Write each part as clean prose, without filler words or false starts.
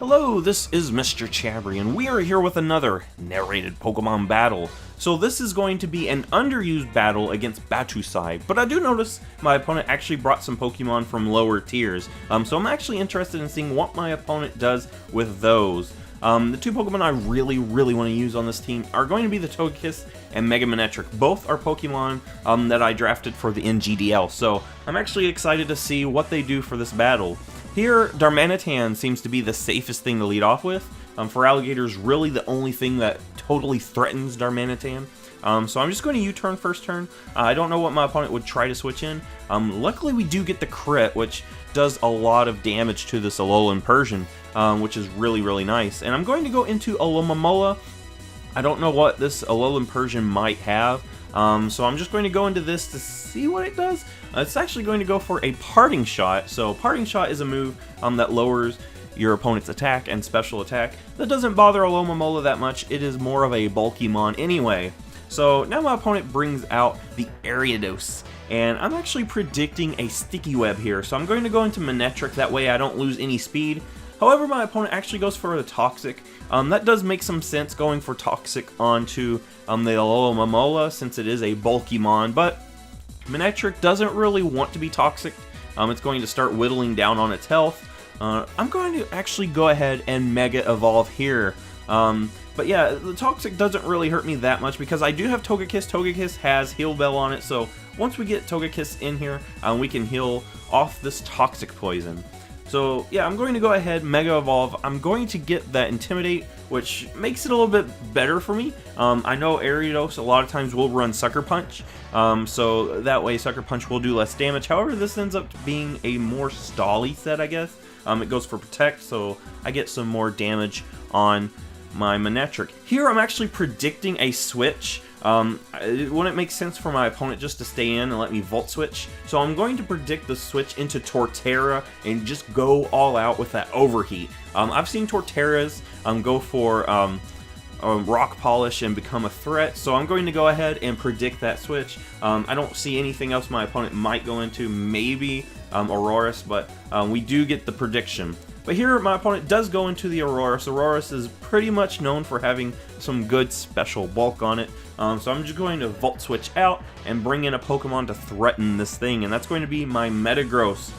Hello, this is Mr. Chabry, and we are here with another narrated Pokemon battle. So this is going to be an underused battle against Battousai, but I do notice my opponent actually brought some Pokemon from lower tiers, so I'm actually interested in seeing what my opponent does with those. The two Pokemon I really want to use on this team are going to be the Togekiss and Mega Manectric. Both are Pokemon that I drafted for the NGDL, so I'm actually excited to see what they do for this battle. Here, Darmanitan seems to be the safest thing to lead off with. Feraligator's really the only thing that totally threatens Darmanitan. So I'm just going to U-turn first turn. I don't know what my opponent would try to switch in. Luckily we do get the crit, which does a lot of damage to this Alolan Persian, which is really nice. And I'm going to go into Alomomola. I don't know what this Alolan Persian might have, so I'm just going to go into this to see what it does. It's actually going to go for a Parting Shot. So Parting Shot is a move that lowers your opponent's attack and special attack. That doesn't bother Alomomola that much. It is more of a bulky mon anyway. So now my opponent brings out the Ariados, and I'm actually predicting a Sticky Web here. So I'm going to go into Manectric, that way I don't lose any speed. However, my opponent actually goes for the Toxic. That does make some sense, going for Toxic onto the Alomomola, since it is a bulky mon, but Manectric doesn't really want to be Toxic. It's going to start whittling down on its health. I'm going to actually go ahead and Mega Evolve here. But yeah, the Toxic doesn't really hurt me that much because I do have Togekiss. Togekiss has Heal Bell on it, so once we get Togekiss in here, we can heal off this Toxic Poison. So yeah, I'm going to go ahead, Mega Evolve. I'm going to get that Intimidate, which makes it a little bit better for me. I know Ariados a lot of times will run Sucker Punch, so that way Sucker Punch will do less damage. However, this ends up being a more stally set, I guess. It goes for Protect, so I get some more damage on my Manectric. Here I'm actually predicting a switch. It wouldn't make sense for my opponent just to stay in and let me Volt Switch, so I'm going to predict the switch into Torterra and just go all out with that Overheat. I've seen Torterras go for Rock Polish and become a threat, so I'm going to go ahead and predict that switch. I don't see anything else my opponent might go into, maybe Aurorus, but we do get the prediction. But here, my opponent does go into the Aurorus. Aurorus is pretty much known for having some good special bulk on it. So I'm just going to Volt Switch out and bring in a Pokemon to threaten this thing, and that's going to be my Metagross.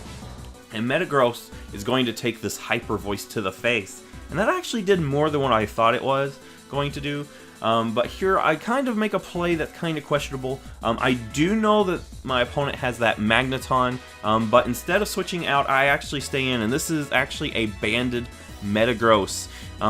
And Metagross is going to take this Hyper Voice to the face. And that actually did more than what I thought it was going to do. But here I kind of make a play that's kind of questionable. I do know that my opponent has that Magneton, but instead of switching out, I actually stay in, and this is actually a banded Metagross.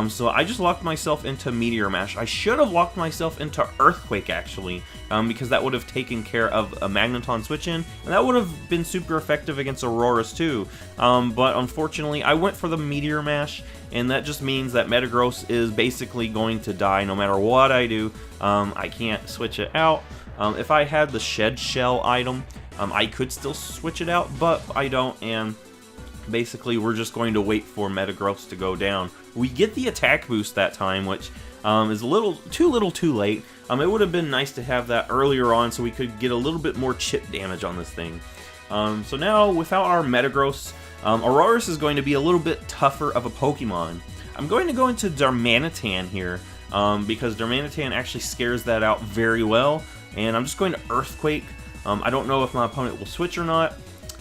So I just locked myself into Meteor Mash. I should have locked myself into Earthquake, actually, because that would have taken care of a Magneton switch in, and that would have been super effective against Aurorus too. But unfortunately, I went for the Meteor Mash, and that just means that Metagross is basically going to die no matter what I do. I can't switch it out. If I had the Shed Shell item, I could still switch it out, but I don't, and basically we're just going to wait for Metagross to go down. We get the attack boost that time, which is a little too late. It would have been nice to have that earlier on so we could get a little bit more chip damage on this thing. So now, without our Metagross, Aurorus is going to be a little bit tougher of a Pokemon. I'm going to go into Darmanitan here, because Darmanitan actually scares that out very well, and I'm just going to Earthquake. I don't know if my opponent will switch or not,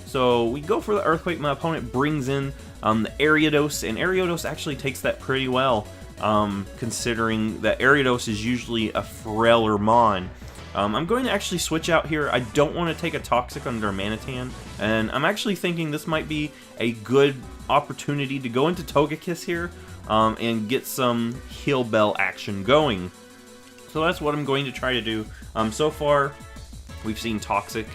so we go for the Earthquake. My opponent brings in the Ariados, and Ariados actually takes that pretty well, considering that Ariados is usually a frailer mon. I'm going to actually switch out here. I don't want to take a Toxic on Darmanitan, and I'm actually thinking this might be a good opportunity to go into Togekiss here, and get some Heal Bell action going. So that's what I'm going to try to do. So far, we've seen Toxic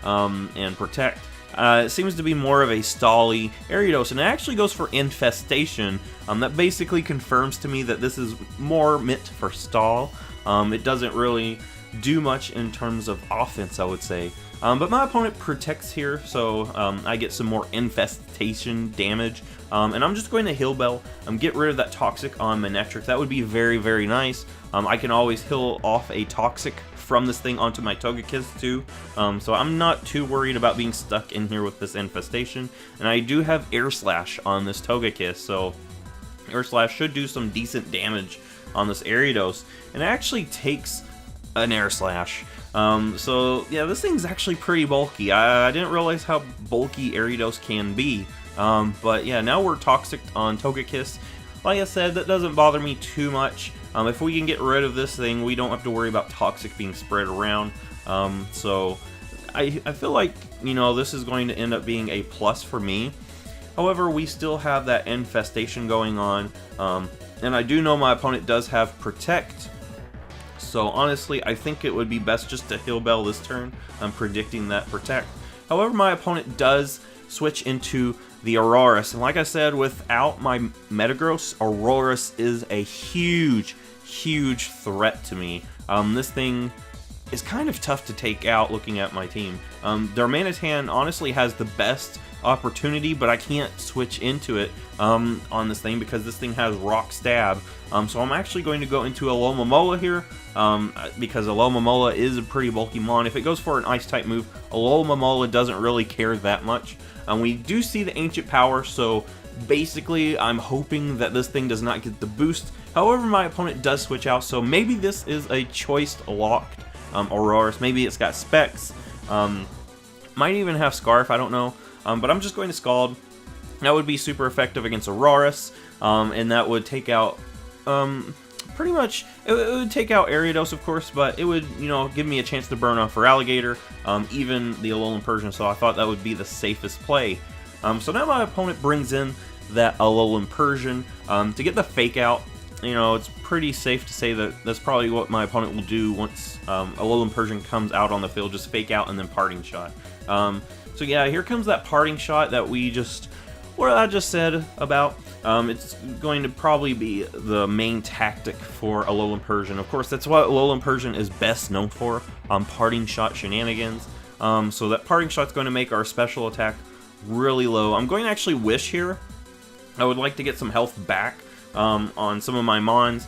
and Protect. It seems to be more of a stally Ariados, and it actually goes for Infestation. That basically confirms to me that this is more meant for stall. It doesn't really do much in terms of offense, I would say. But my opponent protects here, so I get some more infestation damage. And I'm just going to Heal Bell, get rid of that Toxic on Manectric. That would be very nice. I can always heal off a Toxic from this thing onto my Togekiss too. So I'm not too worried about being stuck in here with this infestation. And I do have Air Slash on this Togekiss, so Air Slash should do some decent damage on this Ariados, and it actually takes an Air Slash. So yeah, this thing's actually pretty bulky. I didn't realize how bulky Ariados can be. But yeah, now we're toxic on Togekiss. Like I said, that doesn't bother me too much. If we can get rid of this thing, we don't have to worry about toxic being spread around. So I feel like, you know, this is going to end up being a plus for me. However, we still have that infestation going on. And I do know my opponent does have Protect. So honestly, I think it would be best just to Heal Bell this turn. I'm predicting that Protect. However, my opponent does switch into the Aurorus, and like I said, without my Metagross, Aurorus is a huge threat to me. This thing is kind of tough to take out looking at my team. Darmanitan honestly has the best opportunity, but I can't switch into it on this thing because this thing has Rock Stab. So I'm actually going to go into Alomomola here because Alomomola is a pretty bulky mon. If it goes for an Ice-type move, Alomomola doesn't really care that much. We do see the Ancient Power, so basically I'm hoping that this thing does not get the boost. However, my opponent does switch out, so maybe this is a choice locked Aurorus. Maybe it's got Specs. Might even have Scarf, I don't know. But I'm just going to Scald. That would be super effective against Aurorus, and that would take out, pretty much, it would take out Ariados, of course, but it would, you know, give me a chance to burn off for Alligator, even the Alolan Persian, so I thought that would be the safest play. So now my opponent brings in that Alolan Persian to get the Fake Out. You know, it's pretty safe to say that that's probably what my opponent will do once Alolan Persian comes out on the field, just Fake Out and then Parting Shot. So yeah, here comes that Parting Shot that what I just said about. It's going to probably be the main tactic for Alolan Persian. Of course, that's what Alolan Persian is best known for, Parting Shot shenanigans. So that Parting Shot's going to make our special attack really low. I'm going to actually Wish here. I would like to get some health back on some of my Mons.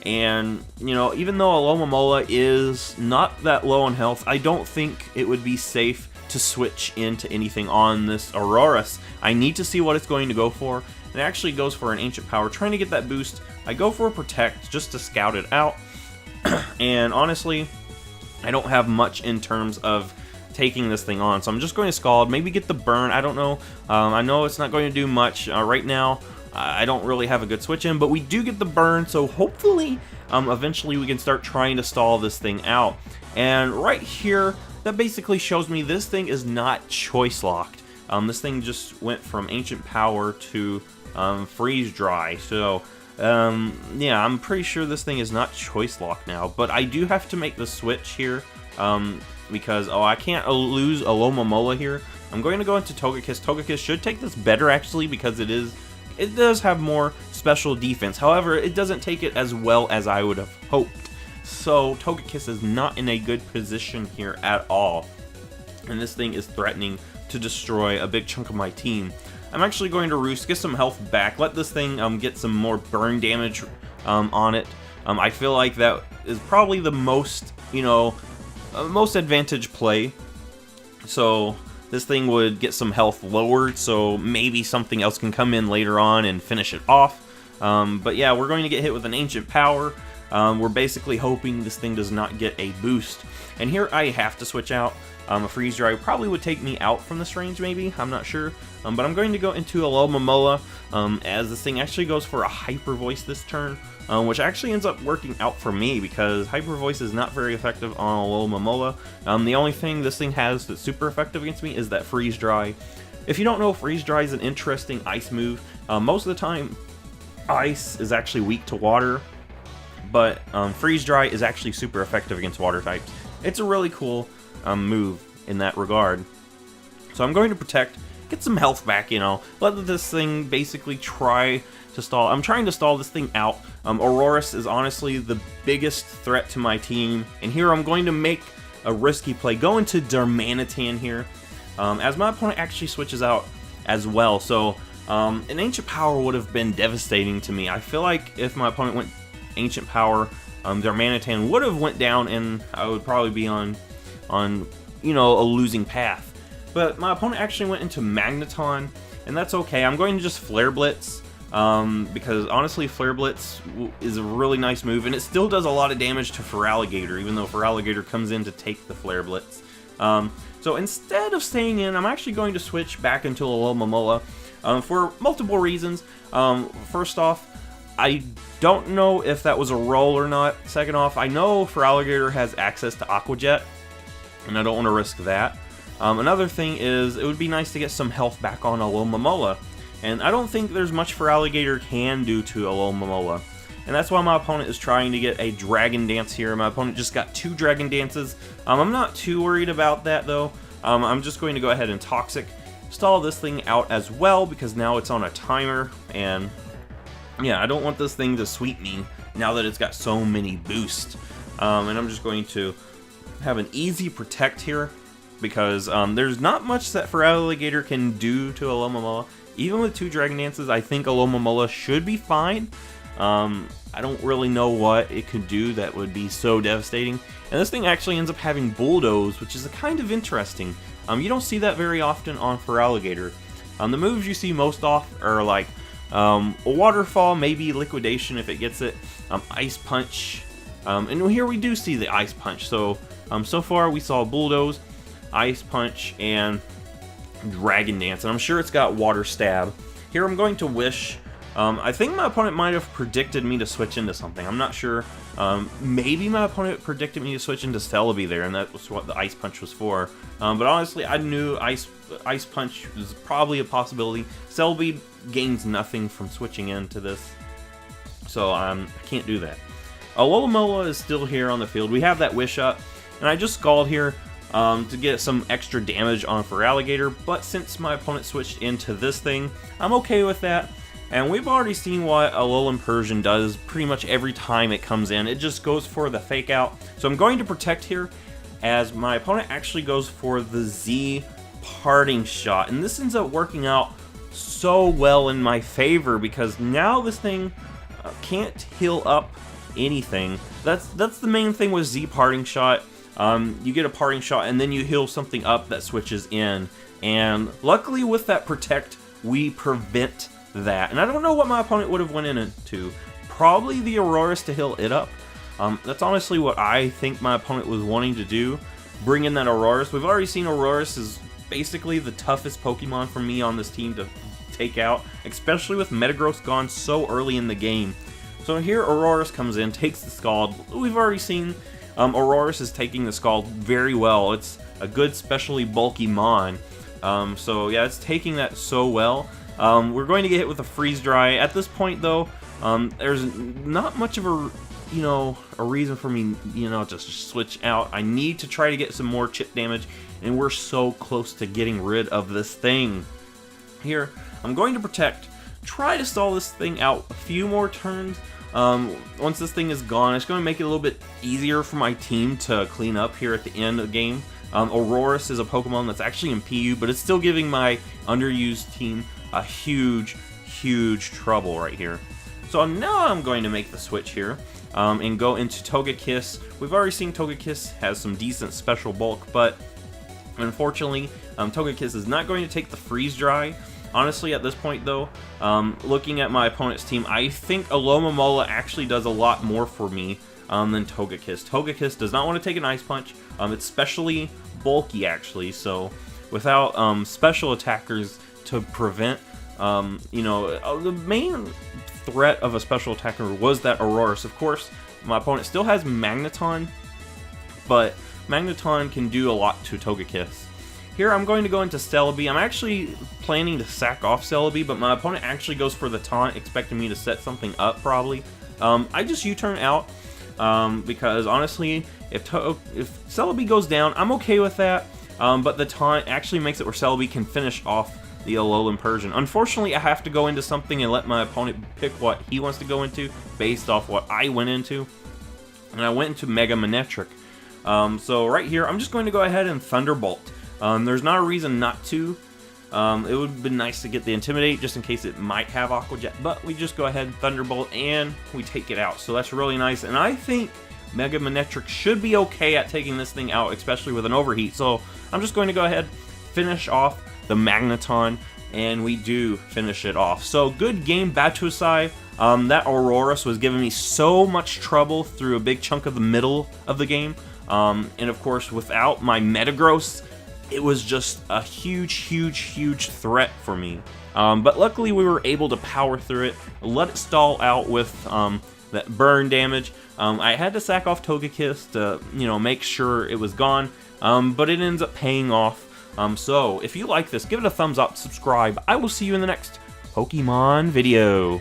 And, you know, even though Alomomola is not that low on health, I don't think it would be safe to switch into anything on this Aurorus. I need to see what it's going to go for. It actually goes for an Ancient Power, trying to get that boost. I go for a Protect just to scout it out. And honestly, I don't have much in terms of taking this thing on, so I'm just going to Scald, maybe get the burn, I don't know. I know it's not going to do much right now. I don't really have a good switch in, but we do get the burn, so hopefully eventually we can start trying to stall this thing out. And right here, that basically shows me this thing is not choice locked. This thing just went from Ancient Power to Freeze Dry, so yeah, I'm pretty sure this thing is not choice locked now, but I do have to make the switch here because, I can't lose Alomomola here. I'm going to go into Togekiss. Togekiss should take this better actually because it does have more special defense. However, it doesn't take it as well as I would have hoped. So Togekiss is not in a good position here at all. And this thing is threatening to destroy a big chunk of my team. I'm actually going to Roost, get some health back, let this thing get some more burn damage on it. I feel like that is probably the most, most advantage play. So this thing would get some health lowered, so maybe something else can come in later on and finish it off. But yeah, we're going to get hit with an Ancient Power. We're basically hoping this thing does not get a boost. And here I have to switch out. A Freeze Dry probably would take me out from this range, maybe. I'm not sure. But I'm going to go into Alomomola, as this thing actually goes for a Hyper Voice this turn, which actually ends up working out for me because Hyper Voice is not very effective on Alomomola. The only thing this thing has that's super effective against me is that Freeze Dry. If you don't know, Freeze Dry is an interesting ice move. Most of the time, ice is actually weak to water, but Freeze Dry is actually super effective against water types. It's a really cool move in that regard. So I'm going to Protect, get some health back, let this thing basically try to stall. I'm trying to stall this thing out. Aurorus is honestly the biggest threat to my team, and here I'm going to make a risky play, go into Darmanitan here, as my opponent actually switches out as well. So an Ancient Power would have been devastating to me. I feel like if my opponent went Ancient Power, Darmanitan would have went down, and I would probably be on a losing path. But my opponent actually went into Magneton, and that's okay. I'm going to just Flare Blitz. because honestly, Flare Blitz is a really nice move, and it still does a lot of damage to Feraligatr, even though Feraligatr comes in to take the Flare Blitz. So instead of staying in, I'm actually going to switch back into Alomomola for multiple reasons. First off, I don't know if that was a roll or not. Second off, I know Feraligatr has access to Aqua Jet, and I don't want to risk that. Another thing is, it would be nice to get some health back on Alomomola, and I don't think there's much Feraligatr can do to Alomomola. And that's why my opponent is trying to get a Dragon Dance here. My opponent just got 2 Dragon Dances. I'm not too worried about that though. I'm just going to go ahead and Toxic, stall this thing out as well, because now it's on a timer, and yeah, I don't want this thing to sweep me now that it's got so many boosts. And I'm just going to have an easy Protect here, because there's not much that Feraligatr can do to Alomomola. Even with 2 Dragon Dances, I think Alomomola should be fine. I don't really know what it could do that would be so devastating. And this thing actually ends up having Bulldoze, which is kind of interesting. You don't see that very often on Feraligatr. The moves you see most off are like a Waterfall, maybe Liquidation if it gets it, Ice Punch, and here we do see the Ice Punch. So so far we saw Bulldoze, Ice Punch, and Dragon Dance, and I'm sure it's got Water Stab. Here I'm going to Wish. I think my opponent might have predicted me to switch into something. I'm not sure. Maybe my opponent predicted me to switch into Celebi there, and that was what the Ice Punch was for. But honestly, I knew Ice Punch was probably a possibility. Celebi gains nothing from switching into this, so I can't do that. Alomomola is still here on the field. We have that Wish up, and I just Scald here to get some extra damage on Feraligatr, but since my opponent switched into this thing, I'm okay with that. And we've already seen what Alolan Persian does pretty much every time it comes in. It just goes for the Fake Out. So I'm going to Protect here, as my opponent actually goes for the Z Parting Shot. And this ends up working out so well in my favor, because now this thing can't heal up anything. That's the main thing with Z Parting Shot. You get a Parting Shot, and then you heal something up that switches in. And luckily with that Protect, we prevent that. And I don't know what my opponent would have went into. Probably the Aurorus to heal it up. That's honestly what I think my opponent was wanting to do. Bring in that Aurorus. We've already seen Aurorus is basically the toughest Pokemon for me on this team to take out, especially with Metagross gone so early in the game. So here Aurorus comes in, takes the Scald. We've already seen Aurorus is taking the Scald very well. It's a good, specially bulky Mon. So yeah, it's taking that so well. We're going to get hit with a Freeze Dry. At this point though, there's not much of a reason for me, to switch out. I need to try to get some more chip damage, and we're so close to getting rid of this thing. Here, I'm going to Protect, try to stall this thing out a few more turns. Once this thing is gone, it's going to make it a little bit easier for my team to clean up here at the end of the game. Aurorus is a Pokemon that's actually in PU, but it's still giving my underused team a huge trouble right here. So now I'm going to make the switch here and go into Togekiss. We've already seen Togekiss has some decent special bulk, but unfortunately Togekiss is not going to take the Freeze Dry. Honestly, at this point though, looking at my opponent's team, I think Alomomola actually does a lot more for me than Togekiss. Togekiss does not want to take an Ice Punch. It's specially bulky actually, so without special attackers to prevent, the main threat of a special attacker was that Aurorus. Of course, my opponent still has Magneton, but Magneton can do a lot to Togekiss. Here I'm going to go into Celebi. I'm actually planning to sack off Celebi, but my opponent actually goes for the taunt, expecting me to set something up probably. I just U-turn out because honestly, if Celebi goes down, I'm okay with that. But the taunt actually makes it where Celebi can finish off the Alolan Persian. Unfortunately, I have to go into something and let my opponent pick what he wants to go into based off what I went into. And I went into Mega Manectric. So right here, I'm just going to go ahead and Thunderbolt. There's not a reason not to. It would have been nice to get the Intimidate just in case it might have Aqua Jet, but we just go ahead and Thunderbolt and we take it out. So that's really nice, and I think Mega Manectric should be okay at taking this thing out, especially with an Overheat. So I'm just going to go ahead, finish off the Magneton, and we do finish it off. So good game, Battousai. That Aurorus was giving me so much trouble through a big chunk of the middle of the game. And of course, without my Metagross, it was just a huge threat for me. But luckily we were able to power through it, let it stall out with that burn damage. I had to sack off Togekiss to, make sure it was gone, but it ends up paying off. So if you like this, give it a thumbs up, subscribe. I will see you in the next Pokemon video.